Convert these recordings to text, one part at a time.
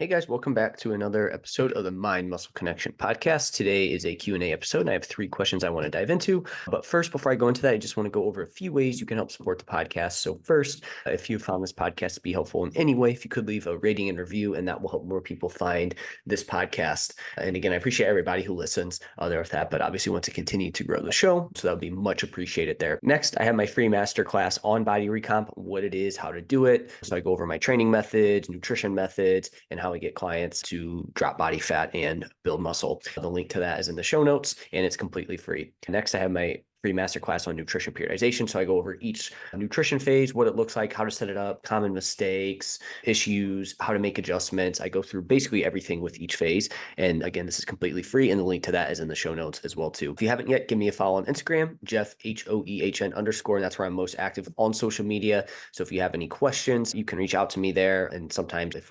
Hey guys, welcome back to another episode of the Mind Muscle Connection podcast. Today is a Q&A episode, and I have 3 questions I want to dive into. But first, before I go into that, I just want to go over a few ways you can help support the podcast. So first, if you found this podcast to be helpful in any way, if you could leave a rating and review, and that will help more people find this podcast. And again, I appreciate everybody who listens there with that, but obviously want to continue to grow the show, so that would be much appreciated there. Next, I have my free masterclass on body recomp, what it is, how to do it. So I go over my training methods, nutrition methods, and how we get clients to drop body fat and build muscle. The link to that is in the show notes, and it's completely free. Next, I have my free masterclass on nutrition periodization. So I go over each nutrition phase, what it looks like, how to set it up, common mistakes, issues, how to make adjustments. I go through basically everything with each phase. And again, this is completely free. And the link to that is in the show notes as well, too. If you haven't yet, give me a follow on Instagram, Jeff, HOEHN _. And that's where I'm most active on social media. So if you have any questions, you can reach out to me there. And sometimes if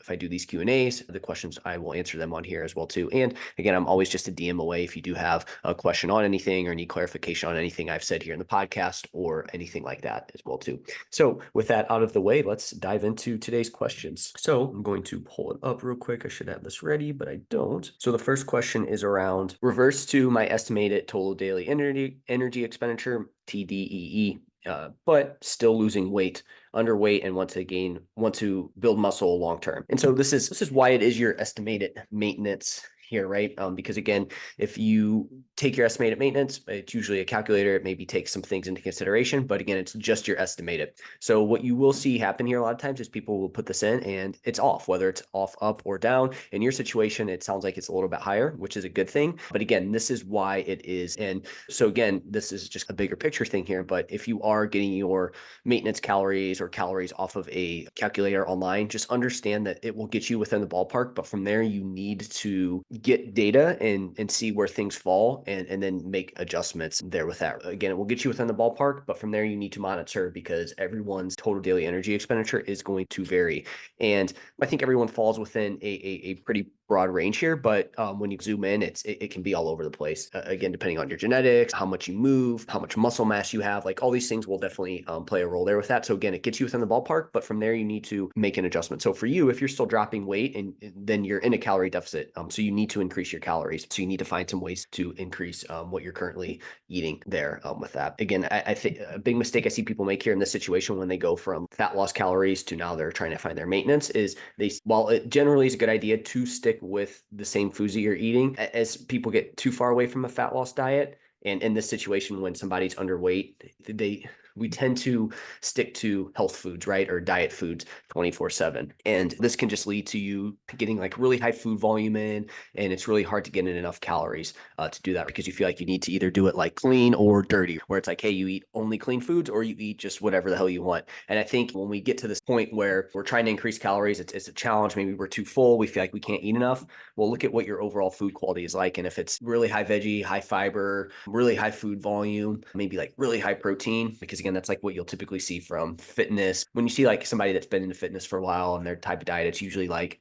I do these Q&As, the questions, I will answer them on here as well, too. And again, I'm always just a DM away if you do have a question on anything or need clarification on anything I've said here in the podcast or anything like that as well too. So with that out of the way, let's dive into today's questions. So I'm going to pull it up real quick. I should have this ready, but I don't. So the first question is around reverse to my estimated total daily energy expenditure, TDEE. But still losing weight, underweight, and want to build muscle long term. And so this is why it is your estimated maintenance here, right? Because again, if you take your estimated maintenance, it's usually a calculator. It maybe takes some things into consideration, but again, it's just your estimated. So what you will see happen here a lot of times is people will put this in and it's off, whether it's off, up, or down. In your situation, it sounds like it's a little bit higher, which is a good thing. But again, this is why it is. And so again, this is just a bigger picture thing here. But if you are getting your maintenance calories or calories off of a calculator online, just understand that it will get you within the ballpark. But from there, you need to get data and see where things fall and then make adjustments there with that. Again, it will get you within the ballpark, but from there you need to monitor because everyone's total daily energy expenditure is going to vary. And I think everyone falls within a pretty broad range here, but when you zoom in, it can be all over the place. Again, depending on your genetics, how much you move, how much muscle mass you have, like all these things will definitely play a role there with that. So again, it gets you within the ballpark, but from there you need to make an adjustment. So for you, if you're still dropping weight and then you're in a calorie deficit, so you need to increase your calories. So you need to find some ways to increase what you're currently eating there with that. Again, I think a big mistake I see people make here in this situation when they go from fat loss calories to now they're trying to find their maintenance is while it generally is a good idea to stick with the same foods that you're eating, as people get too far away from a fat loss diet, and in this situation when somebody's underweight, we tend to stick to health foods, right? Or diet foods 24/7. And this can just lead to you getting like really high food volume in, and it's really hard to get in enough calories to do that because you feel like you need to either do it like clean or dirty, where it's like, hey, you eat only clean foods or you eat just whatever the hell you want. And I think when we get to this point where we're trying to increase calories, it's a challenge. Maybe we're too full. We feel like we can't eat enough. Well, look at what your overall food quality is like. And if it's really high veggie, high fiber, really high food volume, maybe like really high protein, because again, that's like what you'll typically see from fitness. When you see like somebody that's been into fitness for a while and their type of diet, it's usually like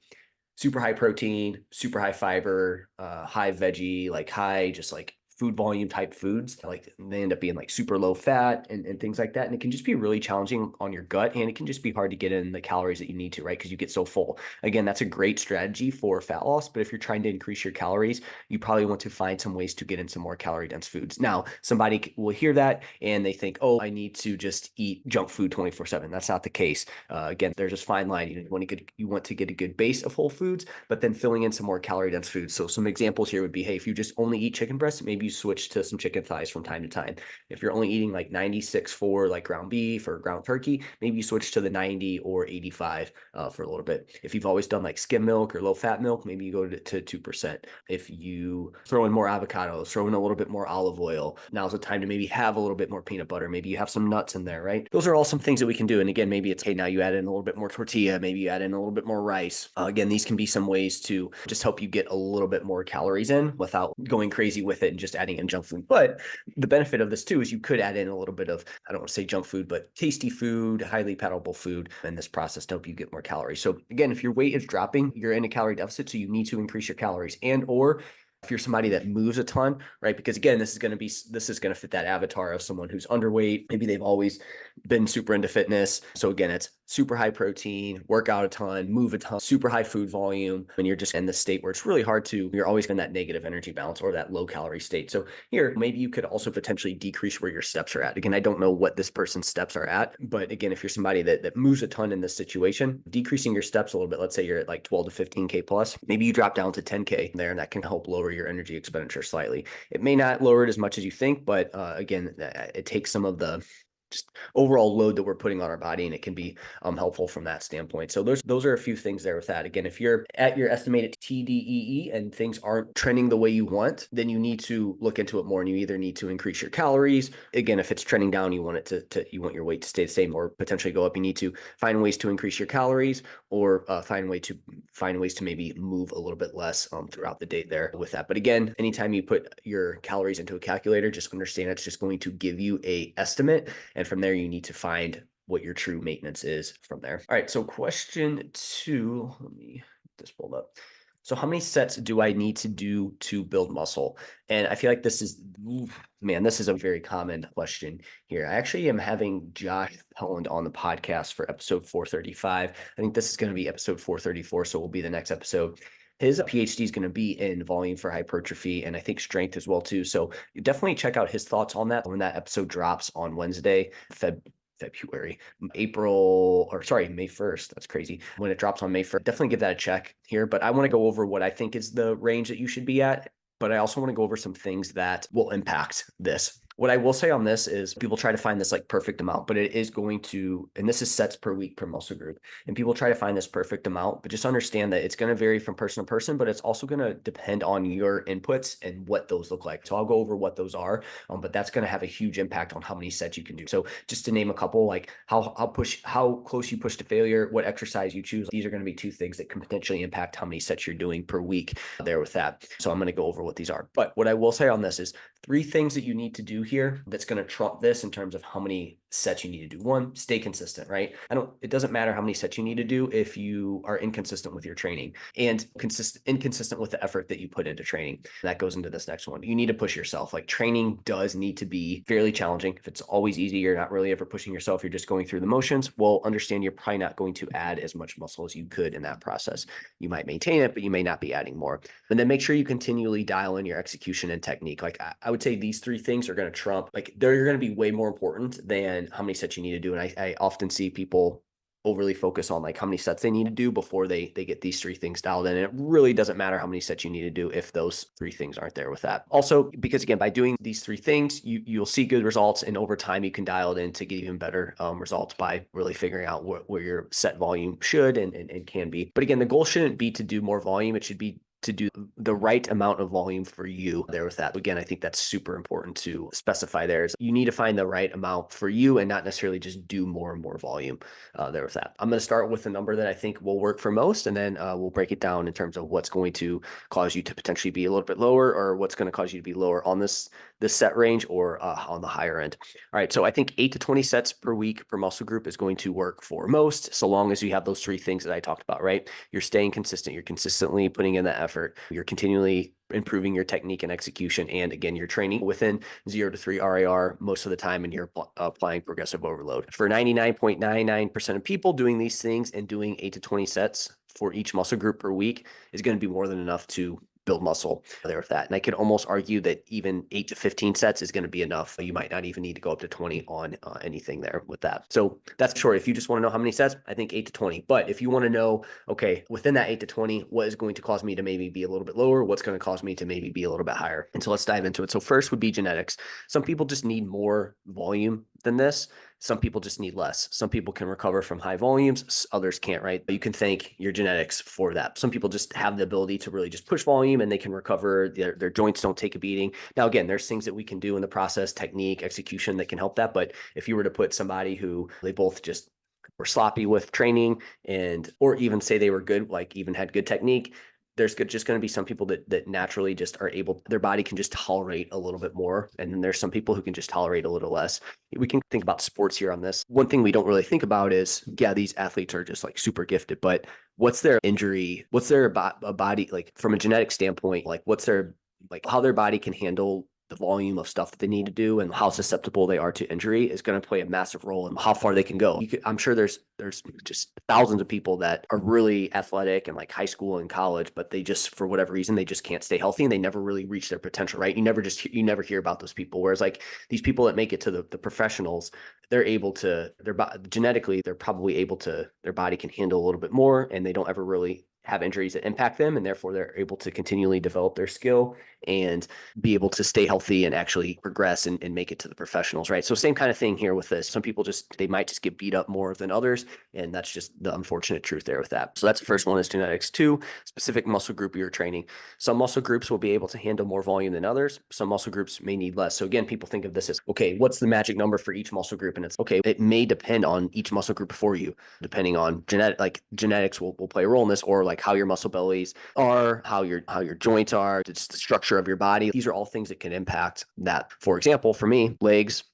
super high protein, super high fiber, high veggie, like high, just like food volume type foods. Like they end up being like super low fat and things like that. And it can just be really challenging on your gut. And it can just be hard to get in the calories that you need to, right? Because you get so full. Again, that's a great strategy for fat loss. But if you're trying to increase your calories, you probably want to find some ways to get in some more calorie dense foods. Now, somebody will hear that and they think, oh, I need to just eat junk food 24/7. That's not the case. Again, there's this fine line. You want to get a good base of whole foods, but then filling in some more calorie dense foods. So some examples here would be, hey, if you just only eat chicken breasts, maybe you switch to some chicken thighs from time to time. If you're only eating like 96 for like ground beef or ground turkey, maybe you switch to the 90 or 85 for a little bit. If you've always done like skim milk or low fat milk, maybe you go to 2%. If you throw in more avocados, throw in a little bit more olive oil, now's the time to maybe have a little bit more peanut butter. Maybe you have some nuts in there, right? Those are all some things that we can do. And again, maybe it's, hey, now you add in a little bit more tortilla, maybe you add in a little bit more rice. Again, these can be some ways to just help you get a little bit more calories in without going crazy with it and just adding in junk food. But the benefit of this too is you could add in a little bit of, I don't want to say junk food, but tasty food, highly palatable food in this process to help you get more calories. So again, if your weight is dropping, you're in a calorie deficit, so you need to increase your calories. And or if you're somebody that moves a ton, right? Because again, this is going to fit that avatar of someone who's underweight. Maybe they've always been super into fitness. So again, it's super high protein, work out a ton, move a ton, super high food volume, and you're just in the state where it's really hard you're always in that negative energy balance or that low calorie state. So here, maybe you could also potentially decrease where your steps are at. Again, I don't know what this person's steps are at, but again, if you're somebody that moves a ton in this situation, decreasing your steps a little bit, let's say you're at like 12 to 15K plus, maybe you drop down to 10K there, and that can help lower your energy expenditure slightly. It may not lower it as much as you think, but again, it takes some of the just overall load that we're putting on our body, and it can be helpful from that standpoint. So those are a few things there with that. Again, if you're at your estimated TDEE and things aren't trending the way you want, then you need to look into it more, and you either need to increase your calories. Again, if it's trending down, you want it you want your weight to stay the same or potentially go up. You need to find ways to increase your calories, or find ways to maybe move a little bit less throughout the day there with that. But again, anytime you put your calories into a calculator, just understand it's just going to give you a estimate. And from there, you need to find what your true maintenance is from there. All right, so question 2, let me get this pulled up. So how many sets do I need to do to build muscle? And I feel like this is a very common question here. I actually am having Josh Pelland on the podcast for episode 435. I think this is going to be episode 434, so it will be the next episode. His PhD is going to be in volume for hypertrophy, and I think strength as well too. So definitely check out his thoughts on that when that episode drops on Wednesday, May 1st. That's crazy. When it drops on May 1st, definitely give that a check here. But I want to go over what I think is the range that you should be at. But I also want to go over some things that will impact this. What I will say on this is people try to find this like perfect amount, but it is going to, and this is sets per week per muscle group. And people try to find this perfect amount, but just understand that it's going to vary from person to person, but it's also going to depend on your inputs and what those look like. So I'll go over what those are, but that's going to have a huge impact on how many sets you can do. So just to name a couple, like how close you push to failure, what exercise you choose. These are going to be 2 things that can potentially impact how many sets you're doing per week there with that. So I'm going to go over what these are. But what I will say on this is 3 things that you need to do here that's going to trump this in terms of how many sets you need to do. 1, stay consistent, right? It doesn't matter how many sets you need to do if you are inconsistent with your training and inconsistent with the effort that you put into training. That goes into this next one. You need to push yourself. Like training does need to be fairly challenging. If it's always easy, you're not really ever pushing yourself, you're just going through the motions. Well, understand you're probably not going to add as much muscle as you could in that process. You might maintain it, but you may not be adding more. And then make sure you continually dial in your execution and technique. Like I would say these 3 things are going to trump, like they're going to be way more important than how many sets you need to do. And I often see people overly focus on like how many sets they need to do before they get these 3 things dialed in. And it really doesn't matter how many sets you need to do if those 3 things aren't there with that. Also, because again, by doing these 3 things, you'll see good results, and over time you can dial it in to get even better results by really figuring out where your set volume should and can be. But again, the goal shouldn't be to do more volume. It should be to do the right amount of volume for you there with that. Again, I think that's super important to specify there. Is you need to find the right amount for you and not necessarily just do more and more volume there with that. I'm going to start with a number that I think will work for most, and then we'll break it down in terms of what's going to cause you to potentially be a little bit lower, or what's going to cause you to be lower on this set range or on the higher end. All right, so I think 8 to 20 sets per week per muscle group is going to work for most, so long as you have those 3 things that I talked about, right? You're staying consistent, you're consistently putting in the effort, you're continually improving your technique and execution, and again, you're training within 0 to 3 RIR most of the time, and you're applying progressive overload. For 99.99% of people, doing these things and doing 8 to 20 sets for each muscle group per week is going to be more than enough to build muscle there with that. And I could almost argue that even 8 to 15 sets is going to be enough. You might not even need to go up to 20 on anything there with that. So that's short. If you just want to know how many sets, I think 8 to 20. But if you want to know, okay, within that 8 to 20, what is going to cause me to maybe be a little bit lower? What's going to cause me to maybe be a little bit higher? And so let's dive into it. So first would be genetics. Some people just need more volume than this. Some people just need less. Some people can recover from high volumes, others can't, right? But you can thank your genetics for that. Some people just have the ability to really just push volume and they can recover. Their joints don't take a beating. Now, again, there's things that we can do in the process, technique, execution that can help that. But if you were to put somebody who they both just were sloppy with training or even say they were good, like even had good technique, there's just going to be some people that naturally just are able, their body can just tolerate a little bit more. And then there's some people who can just tolerate a little less. We can think about sports here on this. One thing we don't really think about is, yeah, these athletes are just like super gifted, but what's their injury? What's their body, like from a genetic standpoint, like what's their, like how their body can handle the volume of stuff that they need to do and how susceptible they are to injury is going to play a massive role in how far they can go. I'm sure there's just thousands of people that are really athletic in like high school and college, but they just, for whatever reason, they just can't stay healthy and they never really reach their potential, right? You never hear about those people. Whereas like these people that make it to the professionals, they're able to, genetically, they're probably able to, their body can handle a little bit more and they don't ever really have injuries that impact them. And therefore they're able to continually develop their skill and be able to stay healthy and actually progress and make it to the professionals, right? So same kind of thing here with this. Some people they might just get beat up more than others. And that's just the unfortunate truth there with that. So that's the first one is genetics. Two, specific muscle group you're training. Some muscle groups will be able to handle more volume than others. Some muscle groups may need less. So again, people think of this as, okay, what's the magic number for each muscle group? And it's okay, it may depend on each muscle group for you, depending on genetics will play a role in this, or like how your muscle bellies are, how your joints are, just the structure of your body. These are all things that can impact that. For example, for me, legs,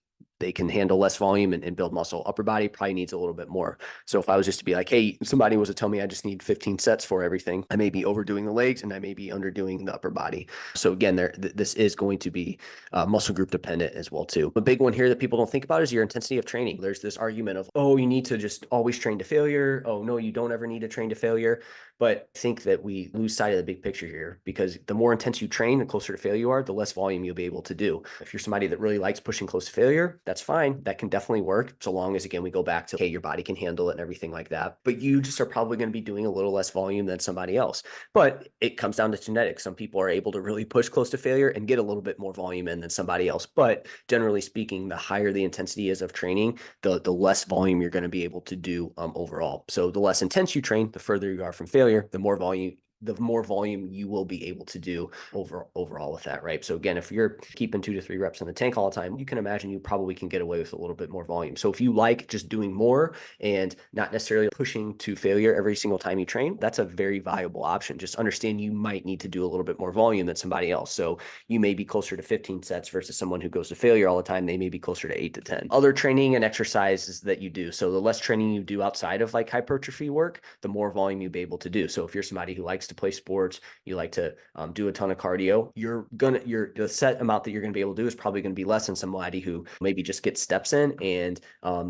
they can handle less volume and build muscle. Upper body probably needs a little bit more. So if I was just to be like, hey, somebody was to tell me I just need 15 sets for everything, I may be overdoing the legs and I may be underdoing the upper body. So again, this is going to be muscle group dependent as well too. A big one here that people don't think about is your intensity of training. There's this argument of, oh, you need to just always train to failure. Oh, no, you don't ever need to train to failure. But I think that we lose sight of the big picture here, because the more intense you train, the closer to failure you are, the less volume you'll be able to do. If you're somebody that really likes pushing close to failure, that's fine. That can definitely work, so long as, again, we go back to, hey, your body can handle it and everything like that. But you just are probably going to be doing a little less volume than somebody else. But it comes down to genetics. Some people are able to really push close to failure and get a little bit more volume in than somebody else. But generally speaking, the higher the intensity is of training, the less volume you're going to be able to do overall. So the less intense you train, the further you are from failure, the more volume you will be able to do overall with that, right? So again, if you're keeping 2 to 3 reps in the tank all the time, you can imagine you probably can get away with a little bit more volume. So if you like just doing more and not necessarily pushing to failure every single time you train, that's a very viable option. Just understand you might need to do a little bit more volume than somebody else. So you may be closer to 15 sets versus someone who goes to failure all the time. They may be closer to 8 to 10. Other training and exercises that you do. So the less training you do outside of like hypertrophy work, the more volume you'll be able to do. So if you're somebody who likes to play sports, you like to do a ton of cardio, the set amount that you're going to be able to do is probably going to be less than somebody who maybe just gets steps in and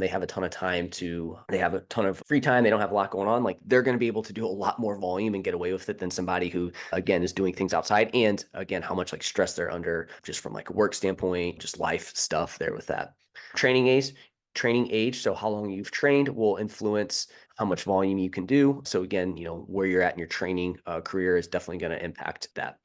they have a ton of free time. They don't have a lot going on. Like, they're going to be able to do a lot more volume and get away with it than somebody who, again, is doing things outside. And again, how much like stress they're under just from like a work standpoint, just life stuff there with that. Training age, so how long you've trained will influence how much volume you can do. So again, where you're at in your training career is definitely going to impact that.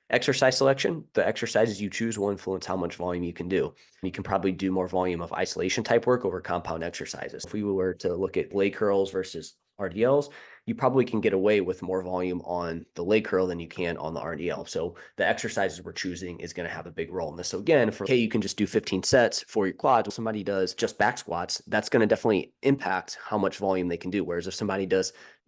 Exercise selection, the exercises you choose will influence how much volume you can do. You can probably do more volume of isolation type work over compound exercises. If we were to look at leg curls versus RDLs, you probably can get away with more volume on the leg curl than you can on the RDL. So the exercises we're choosing is going to have a big role in this. So again, you can just do 15 sets for your quads. If somebody does just back squats, that's going to definitely impact how much volume they can do. Whereas if somebody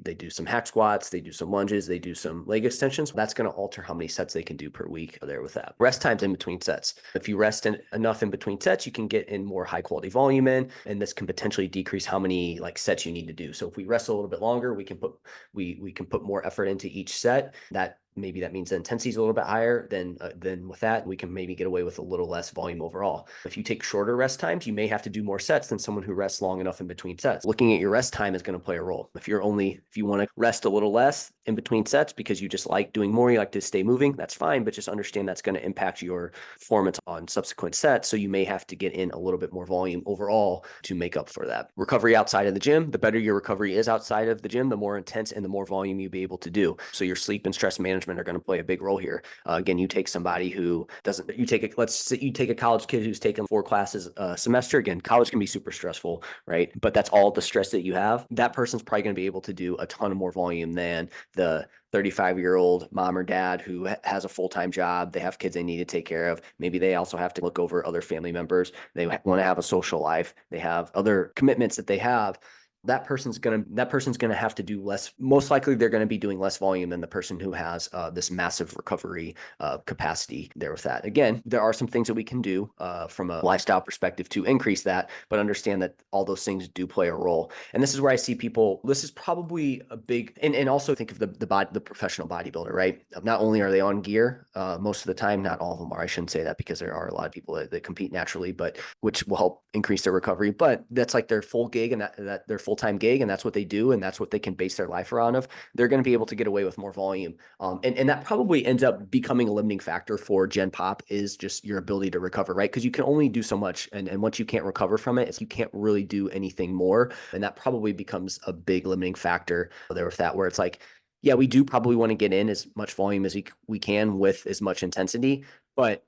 they do some hack squats, they do some lunges, they do some leg extensions, that's going to alter how many sets they can do per week there with that. Rest times in between sets. If you rest enough in between sets, you can get in more high quality volume in, and this can potentially decrease how many like sets you need to do. So if we rest a little bit longer, we can put more effort into each set. Maybe that means the intensity is a little bit higher than with that. We can maybe get away with a little less volume overall. If you take shorter rest times, you may have to do more sets than someone who rests long enough in between sets. Looking at your rest time is going to play a role. If you want to rest a little less in between sets because you just like doing more, you like to stay moving, that's fine, but just understand that's going to impact your performance on subsequent sets. So you may have to get in a little bit more volume overall to make up for that. Recovery outside of the gym, the better your recovery is outside of the gym, the more intense and the more volume you'll be able to do. So your sleep and stress management are going to play a big role here. Again, you take somebody who let's say you take a college kid who's taken 4 classes a semester. Again, college can be super stressful, right? But that's all the stress that you have. That person's probably going to be able to do a ton of more volume than the 35-year-old mom or dad who has a full-time job. They have kids they need to take care of. Maybe they also have to look over other family members. They want to have a social life. They have other commitments that they have. that person's gonna have to do less. Most likely, they're going to be doing less volume than the person who has this massive recovery capacity there with that. Again, there are some things that we can do from a lifestyle perspective to increase that, but understand that all those things do play a role. And this is where I see people. This is probably a big, and also think of the professional bodybuilder, right? Not only are they on gear most of the time, not all of them are. I shouldn't say that because there are a lot of people that compete naturally, but which will help increase their recovery. But that's like their full gig and that their full-time gig, and that's what they do, and that's what they can base their life around of. They're going to be able to get away with more volume. And that probably ends up becoming a limiting factor for Gen Pop is just your ability to recover, right? Because you can only do so much. And once you can't recover from it, you can't really do anything more. And that probably becomes a big limiting factor there with that, where it's like, yeah, we do probably want to get in as much volume as we can with as much intensity, but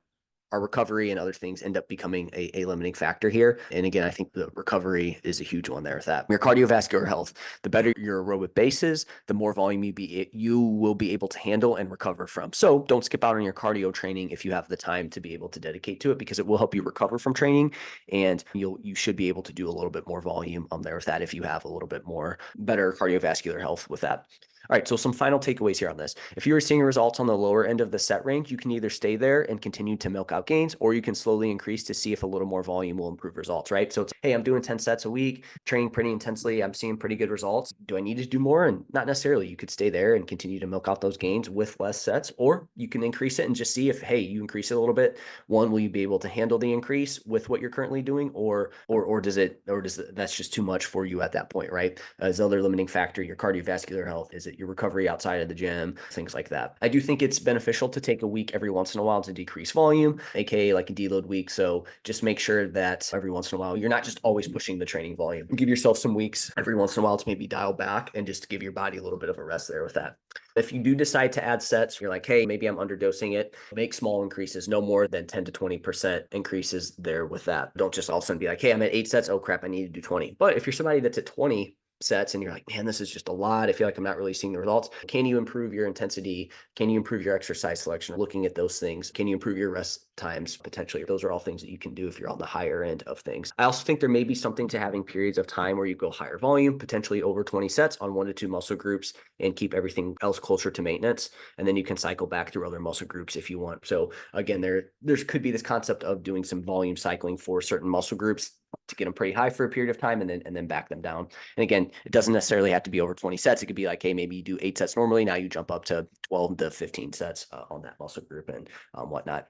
our recovery and other things end up becoming a limiting factor here. And again, I think the recovery is a huge one there with that. Your cardiovascular health, the better your aerobic base is, the more volume you will be able to handle and recover from. So don't skip out on your cardio training if you have the time to be able to dedicate to it, because it will help you recover from training, and you should be able to do a little bit more volume there with that if you have a little bit more better cardiovascular health with that. All right, so some final takeaways here on this. If you are seeing results on the lower end of the set range, you can either stay there and continue to milk out gains, or you can slowly increase to see if a little more volume will improve results, right? So it's, hey, I'm doing 10 sets a week, training pretty intensely, I'm seeing pretty good results. Do I need to do more? And not necessarily. You could stay there and continue to milk out those gains with less sets, or you can increase it and just see if, hey, you increase it a little bit. One, will you be able to handle the increase with what you're currently doing, or that's just too much for you at that point, right? As other limiting factor, your cardiovascular health, is it your recovery outside of the gym, things like that. I do think it's beneficial to take a week every once in a while to decrease volume, aka like a deload week. So just make sure that every once in a while you're not just always pushing the training volume. Give yourself some weeks every once in a while to maybe dial back and just give your body a little bit of a rest there with that. If you do decide to add sets, you're like, hey, maybe I'm underdosing it, make small increases, no more than 10 to 20% increases there with that. Don't just all of a sudden be like, hey, I'm at 8 sets. Oh crap, I need to do 20. But if you're somebody that's at 20 sets and you're like, man, this is just a lot, I feel like I'm not really seeing the results. Can you improve your intensity? Can you improve your exercise selection? Looking at those things. Can you improve your rest times? Potentially, those are all things that you can do if you're on the higher end of things. I also think there may be something to having periods of time where you go higher volume, potentially over 20 sets on 1 to 2 muscle groups, and keep everything else closer to maintenance. And then you can cycle back through other muscle groups if you want. So again, there could be this concept of doing some volume cycling for certain muscle groups to get them pretty high for a period of time and then back them down. And again, it doesn't necessarily have to be over 20 sets. It could be like, hey, maybe you do 8 sets normally. Now you jump up to 12 to 15 sets on that muscle group and whatnot.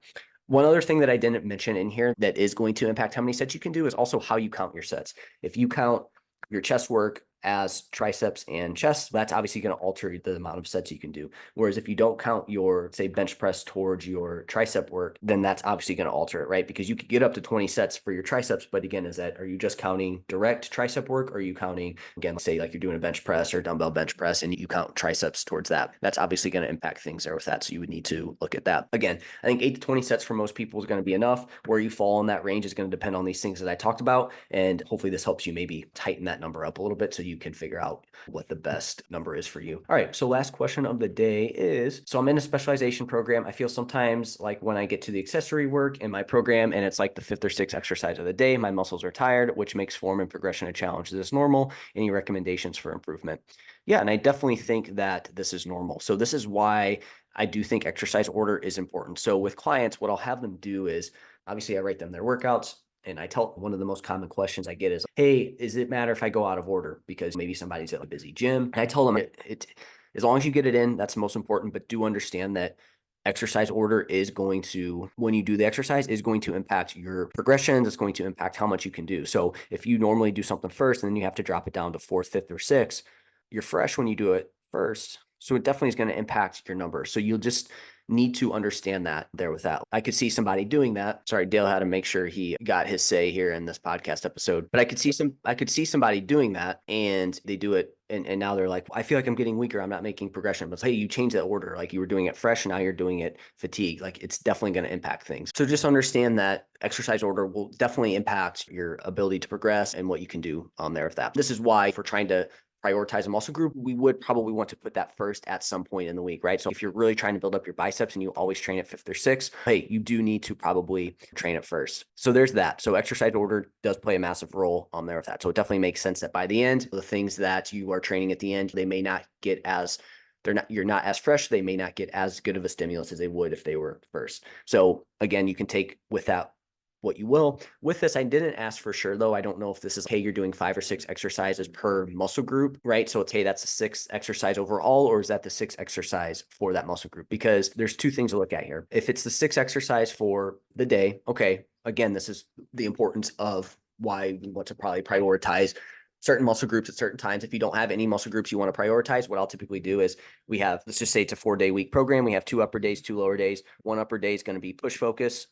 One other thing that I didn't mention in here that is going to impact how many sets you can do is also how you count your sets. If you count your chest work as triceps and chest, that's obviously going to alter the amount of sets you can do. Whereas if you don't count your, say, bench press towards your tricep work, then that's obviously going to alter it, right? Because you could get up to 20 sets for your triceps, but again, are you just counting direct tricep work, or are you counting, again, say like you're doing a bench press or dumbbell bench press and you count triceps towards that? That's obviously going to impact things there with that. So you would need to look at that. Again, I think 8 to 20 sets for most people is going to be enough. Where you fall in that range is going to depend on these things that I talked about. And hopefully this helps you maybe tighten that number up a little bit so you can figure out what the best number is for you. All right, so last question of the day is, so I'm in a specialization program. I feel sometimes like when I get to the accessory work in my program and it's like the 5th or 6th exercise of the day, my muscles are tired, which makes form and progression a challenge. Is this normal? Any recommendations for improvement? Yeah, and I definitely think that this is normal. So this is why I do think exercise order is important. So with clients, what I'll have them do is, obviously I write them their workouts. And I tell one of the most common questions I get is, hey, does it matter if I go out of order? Because maybe somebody's at a busy gym. And I tell them as long as you get it in, that's the most important. But do understand that exercise order is going to, when you do the exercise, is going to impact your progressions. It's going to impact how much you can do. So if you normally do something first and then you have to drop it down to 4th, 5th, or 6th, you're fresh when you do it first. So it definitely is going to impact your numbers. So you'll just need to understand that there with that. I could see somebody doing that. Sorry, Dale had to make sure he got his say here in this podcast episode. But I could see somebody doing that and they do it and now they're like, I feel like I'm getting weaker. I'm not making progression. But hey, you change that order. Like you were doing it fresh and now you're doing it fatigue. Like it's definitely going to impact things. So just understand that exercise order will definitely impact your ability to progress and what you can do on there with that. This is why, if we're trying to prioritize a muscle group, we would probably want to put that first at some point in the week, right? So if you're really trying to build up your biceps and you always train at fifth or sixth, hey, you do need to probably train it first. So there's that. So exercise order does play a massive role on there with that. So it definitely makes sense that by the end, the things that you are training at the end, they may not get as you're not as fresh. They may not get as good of a stimulus as they would if they were first. So again, you can take with that what you will. With this, I didn't ask for sure, though. I don't know if this is, hey, you're doing 5 or 6 exercises per muscle group, right? So it's, hey, that's a 6th exercise overall, or is that the 6th exercise for that muscle group? Because there's 2 things to look at here. If it's the 6th exercise for the day, okay, again, this is the importance of why we want to probably prioritize certain muscle groups at certain times. If you don't have any muscle groups you want to prioritize, what I'll typically do is we have, let's just say it's a 4-day week program. We have 2 upper days, 2 lower days. One upper day is going to be push focus.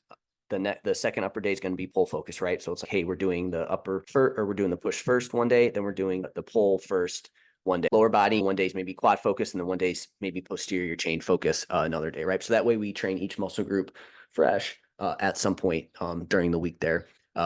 The second upper day is going to be pull focus, right? So it's like, hey, we're doing the upper first, or we're doing the push first one day, then we're doing the pull first one day. Lower body, one day is maybe quad focus, and then one day is maybe posterior chain focus another day, right? So that way we train each muscle group fresh at some point during the week there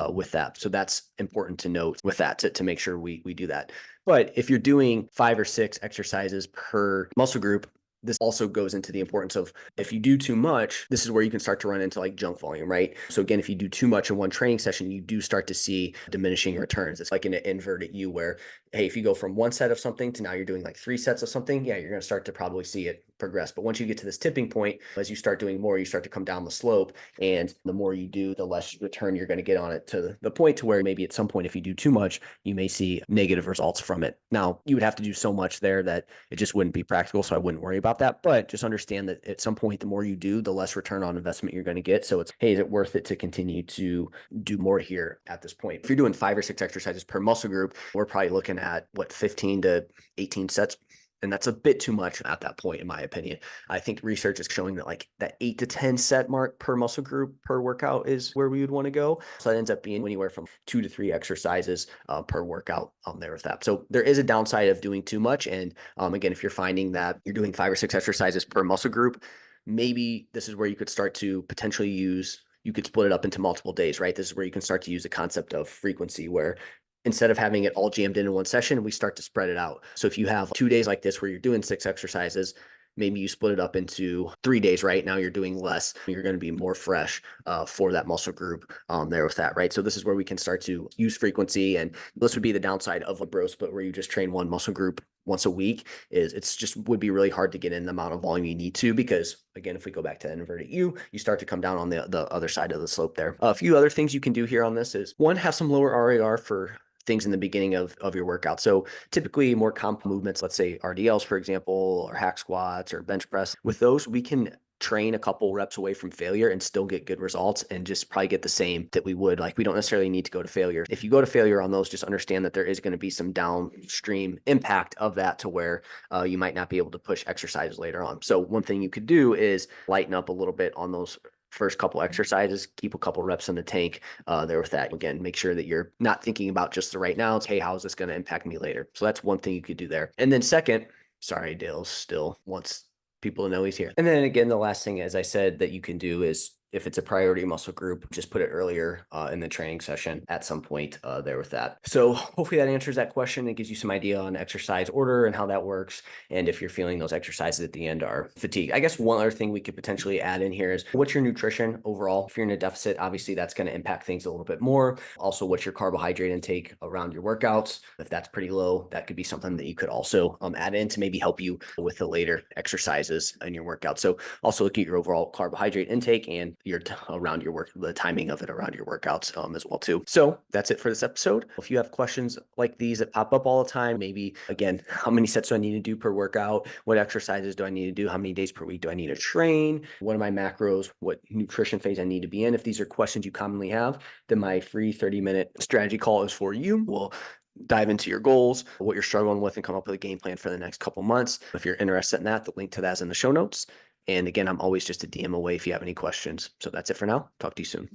with that. So that's important to note with that to make sure we do that. But if you're doing 5 or 6 exercises per muscle group, this also goes into the importance of, if you do too much, this is where you can start to run into like junk volume, right? So again, if you do too much in one training session, you do start to see diminishing returns. It's like an inverted U where, hey, if you go from 1 set of something to now you're doing like 3 sets of something, yeah, you're going to start to probably see it progress. But once you get to this tipping point, as you start doing more, you start to come down the slope, and the more you do, the less return you're going to get on it, to the point to where maybe at some point, if you do too much, you may see negative results from it. Now, you would have to do so much there that it just wouldn't be practical. So I wouldn't worry about that, but just understand that at some point, the more you do, the less return on investment you're going to get. So it's, hey, is it worth it to continue to do more here at this point? If you're doing 5 or 6 exercises per muscle group, we're probably looking at 15 to 18 sets. And that's a bit too much at that point, in my opinion. I think research is showing that like that 8 to 10 set mark per muscle group per workout is where we would want to go. So that ends up being anywhere from 2 to 3 exercises per workout there with that. So there is a downside of doing too much. And again, if you're finding that you're doing 5 or 6 exercises per muscle group, maybe this is where you could start to potentially you could split it up into multiple days, right? This is where you can start to use the concept of frequency, where instead of having it all jammed in one session, we start to spread it out. So if you have 2 days like this where you're doing 6 exercises, maybe you split it up into 3 days, right? Now you're doing less. You're going to be more fresh for that muscle group there with that, right? So this is where we can start to use frequency. And this would be the downside of a bro split, where you just train one muscle group once a week. Is it's just would be really hard to get in the amount of volume you need to, because again, if we go back to inverted U, you start to come down on the other side of the slope there. A few other things you can do here on this is, one, have some lower RAR for things in the beginning of your workout. So typically more comp movements, let's say RDLs, for example, or hack squats or bench press. With those, we can train a couple reps away from failure and still get good results, and just probably get the same that we would. Like, we don't necessarily need to go to failure. If you go to failure on those, just understand that there is going to be some downstream impact of that, to where you might not be able to push exercises later on. So one thing you could do is lighten up a little bit on those first couple exercises, keep a couple reps in the tank there with that. Again, make sure that you're not thinking about just the right now. It's, hey, how is this going to impact me later? So that's one thing you could do there. And then second, sorry, Dale still wants people to know he's here. And then again, the last thing, as I said, that you can do is, if it's a priority muscle group, just put it earlier in the training session at some point there with that. So hopefully that answers that question. It gives you some idea on exercise order and how that works, and if you're feeling those exercises at the end are fatigue. I guess one other thing we could potentially add in here is, what's your nutrition overall? If you're in a deficit, obviously that's going to impact things a little bit more. Also, what's your carbohydrate intake around your workouts? If that's pretty low, that could be something that you could also add in to maybe help you with the later exercises in your workout. So also look at your overall carbohydrate intake and around your work, the timing of it around your workouts as well too. So that's it for this episode. If you have questions like these that pop up all the time, maybe again, how many sets do I need to do per workout? What exercises do I need to do? How many days per week do I need to train? What are my macros? What nutrition phase I need to be in? If these are questions you commonly have, then my free 30-minute strategy call is for you. We'll dive into your goals, what you're struggling with, and come up with a game plan for the next couple months. If you're interested in that, the link to that is in the show notes. And again, I'm always just a DM away if you have any questions. So that's it for now. Talk to you soon.